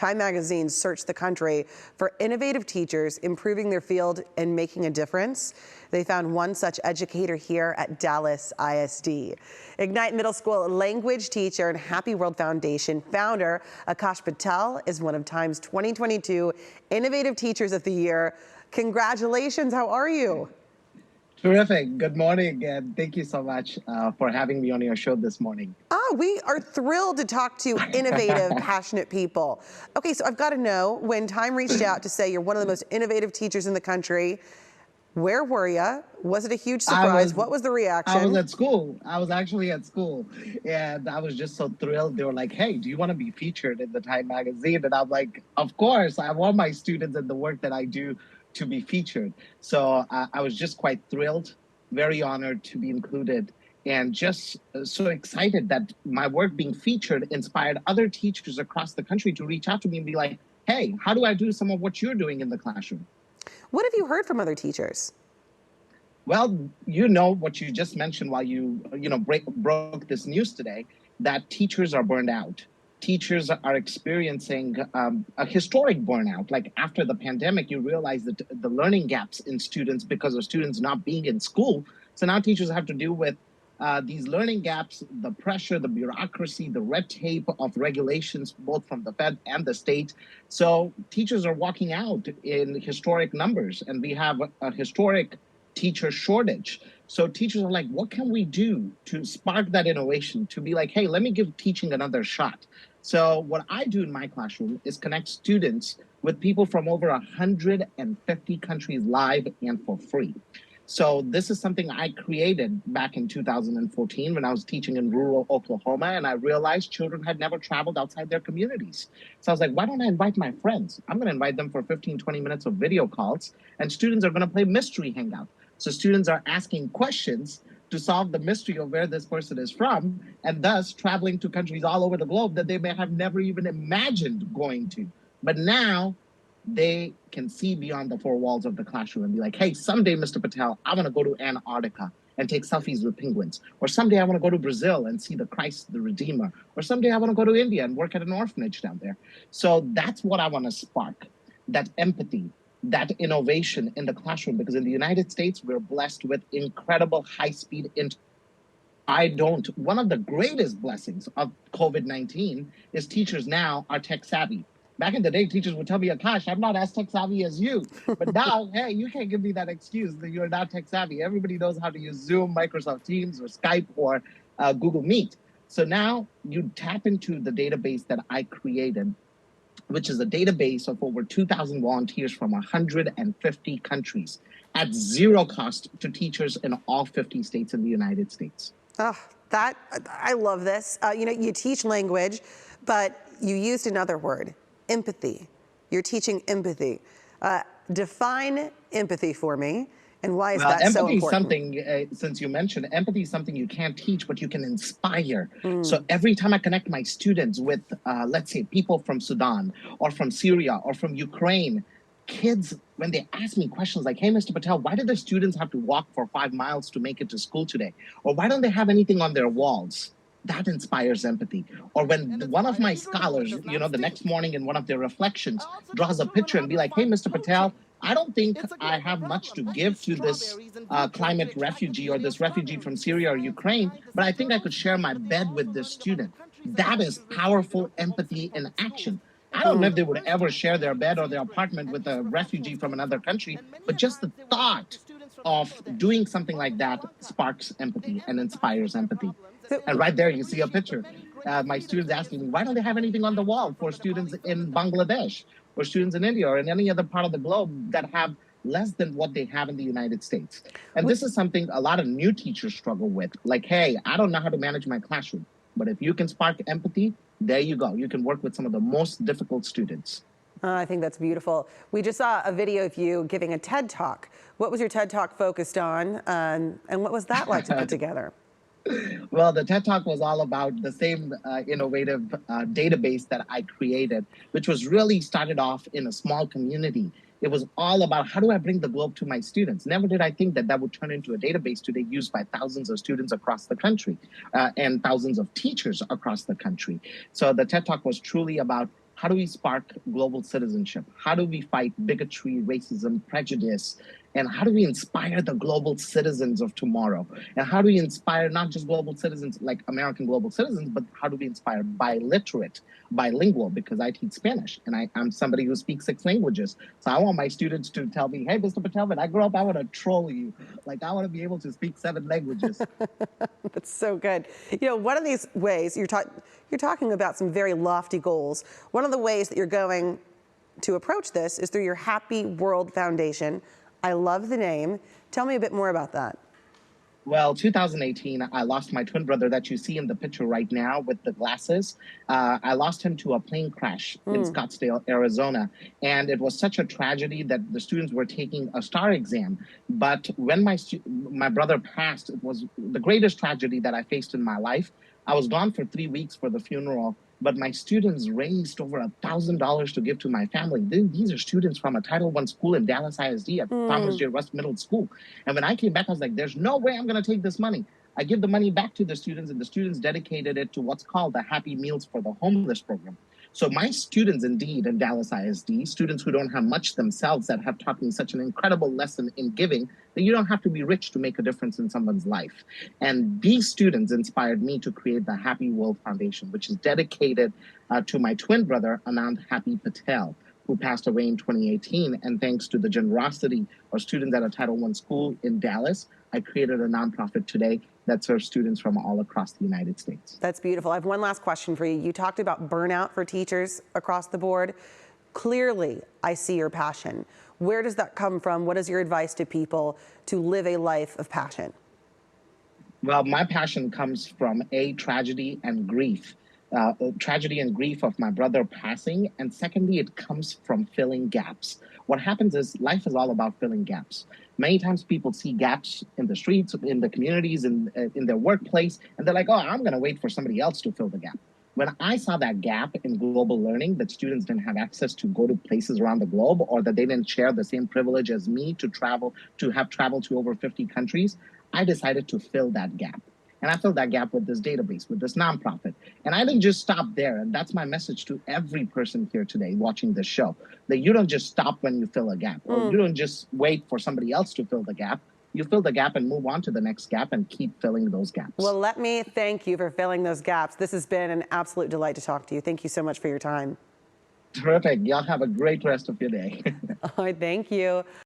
Time Magazine searched the country for innovative teachers improving their field and making a difference. They found one such educator here at Dallas ISD. Ignite Middle School language teacher and Happy World Foundation founder Akash Patel is one of Time's 2022 Innovative Teachers of the Year. Congratulations. How are you? Terrific. Good morning, and thank you so much for having me on your show this morning. We are thrilled to talk to innovative, passionate people. Okay, so I've got to know, when Time reached out to say you're one of the most innovative teachers in the country, where were you? Was it a huge surprise? What was the reaction? I was at school. I was actually at school, and I was just so thrilled. They were like, hey, do you want to be featured in the Time Magazine? And I'm like, of course. I want my students and the work that I do to be featured. So I was just quite thrilled, very honored to be included, and just so excited that my work being featured inspired other teachers across the country to reach out to me and be like, hey, how do I do some of what you're doing in the classroom? What have you heard from other teachers? Well, you know what you just mentioned while you broke this news today, that teachers are burned out. Teachers are experiencing a historic burnout. Like after the pandemic, you realize that the learning gaps in students because of students not being in school. So now teachers have to deal with these learning gaps, the pressure, the bureaucracy, the red tape of regulations, both from the Fed and the state. So teachers are walking out in historic numbers, and we have a historic teacher shortage. So teachers are like, what can we do to spark that innovation, to be like, hey, let me give teaching another shot. So what I do in my classroom is connect students with people from over 150 countries live and for free. So this is something I created back in 2014 when I was teaching in rural Oklahoma, and I realized children had never traveled outside their communities. So I was like, why don't I invite my friends? I'm going to invite them for 15, 20 minutes of video calls, and students are going to play mystery hangout. So students are asking questions to solve the mystery of where this person is from, and thus traveling to countries all over the globe that they may have never even imagined going to. But now they can see beyond the four walls of the classroom and be like, hey, someday, Mr. Patel, I want to go to Antarctica and take selfies with penguins. Or someday I want to go to Brazil and see the Christ, the Redeemer. Or someday I want to go to India and work at an orphanage down there. So that's what I want to spark, that empathy, that innovation in the classroom, because in the United States, we're blessed with incredible high-speed internet. One of the greatest blessings of COVID-19 is teachers now are tech savvy. Back in the day, teachers would tell me, Akash, I'm not as tech savvy as you. But now, hey, you can't give me that excuse that you're not tech savvy. Everybody knows how to use Zoom, Microsoft Teams, or Skype, or Google Meet. So now you tap into the database that I created, which is a database of over 2,000 volunteers from 150 countries at zero cost to teachers in all 50 states in the United States. Oh, I love this. You teach language, but you used another word, empathy. You're teaching empathy. Define empathy for me, and why is that so important? Empathy is something, since you mentioned, empathy is something you can't teach, but you can inspire. So every time I connect my students with, let's say, people from Sudan or from Syria or from Ukraine, kids, when they ask me questions like, hey, Mr. Patel, why did the students have to walk for 5 miles to make it to school today? Or why don't they have anything on their walls? That inspires empathy. Or when one of my scholars, the next morning in one of their reflections, draws a picture and be like, hey, Mr. Patel, I don't think I have much to give to this climate refugee or this refugee from Syria or Ukraine, but I think I could share my bed with this student. That is powerful empathy in action. I don't know if they would ever share their bed or their apartment with a refugee from another country, but just the thought of doing something like that sparks empathy and inspires empathy. And right there, you see a picture. My students asking me, why don't they have anything on the wall for students in Bangladesh or students in India or in any other part of the globe that have less than what they have in the United States? And this is something a lot of new teachers struggle with. Like, hey, I don't know how to manage my classroom. But if you can spark empathy, there you go. You can work with some of the most difficult students. I think that's beautiful. We just saw a video of you giving a TED Talk. What was your TED Talk focused on, and what was that like to put together? Well, the TED Talk was all about the same innovative database that I created, which was really started off in a small community. It was all about how do I bring the globe to my students? Never did I think that that would turn into a database today used by thousands of students across the country and thousands of teachers across the country. So the TED Talk was truly about How do we spark global citizenship? How do we fight bigotry, racism, prejudice? And how do we inspire the global citizens of tomorrow? And how do we inspire not just global citizens like American global citizens, but how do we inspire biliterate, bilingual, because I teach Spanish and I'm somebody who speaks 6 languages. So I want my students to tell me, hey, Mr. Patel, when I grow up, I want to troll you. Like, I want to be able to speak 7 languages. That's so good. You know, one of these ways, you're talking about some very lofty goals. One of the ways that you're going to approach this is through your Happy World Foundation. I love the name. Tell me a bit more about that. Well, 2018, I lost my twin brother that you see in the picture right now with the glasses. I lost him to a plane crash in Scottsdale, Arizona. And it was such a tragedy that the students were taking a STAR exam. But when my brother passed, it was the greatest tragedy that I faced in my life. I was gone for 3 weeks for the funeral, but my students raised over $1,000 to give to my family. These are students from a Title I school in Dallas ISD at Thomas J. Rusk Middle School. And when I came back, I was like, there's no way I'm going to take this money. I give the money back to the students, and the students dedicated it to what's called the Happy Meals for the Homeless program. So my students, indeed, in Dallas ISD, students who don't have much themselves, that have taught me such an incredible lesson in giving, that you don't have to be rich to make a difference in someone's life. And these students inspired me to create the Happy World Foundation, which is dedicated to my twin brother, Anand Happy Patel, who passed away in 2018. And thanks to the generosity of students at a Title I school in Dallas, I created a nonprofit today that serves students from all across the United States. That's beautiful. I have one last question for you. You talked about burnout for teachers across the board. Clearly, I see your passion. Where does that come from? What is your advice to people to live a life of passion? Well, my passion comes from tragedy and grief. Tragedy and grief of my brother passing. And secondly, it comes from filling gaps. What happens is life is all about filling gaps. Many times people see gaps in the streets, in the communities, in their workplace, and they're like, oh, I'm going to wait for somebody else to fill the gap. When I saw that gap in global learning, that students didn't have access to go to places around the globe, or that they didn't share the same privilege as me to have traveled to over 50 countries, I decided to fill that gap. And I filled that gap with this database, with this nonprofit. And I didn't just stop there. And that's my message to every person here today watching this show, that you don't just stop when you fill a gap, or you don't just wait for somebody else to fill the gap. You fill the gap and move on to the next gap and keep filling those gaps. Well, let me thank you for filling those gaps. This has been an absolute delight to talk to you. Thank you so much for your time. Terrific. Y'all have a great rest of your day. All right, thank you.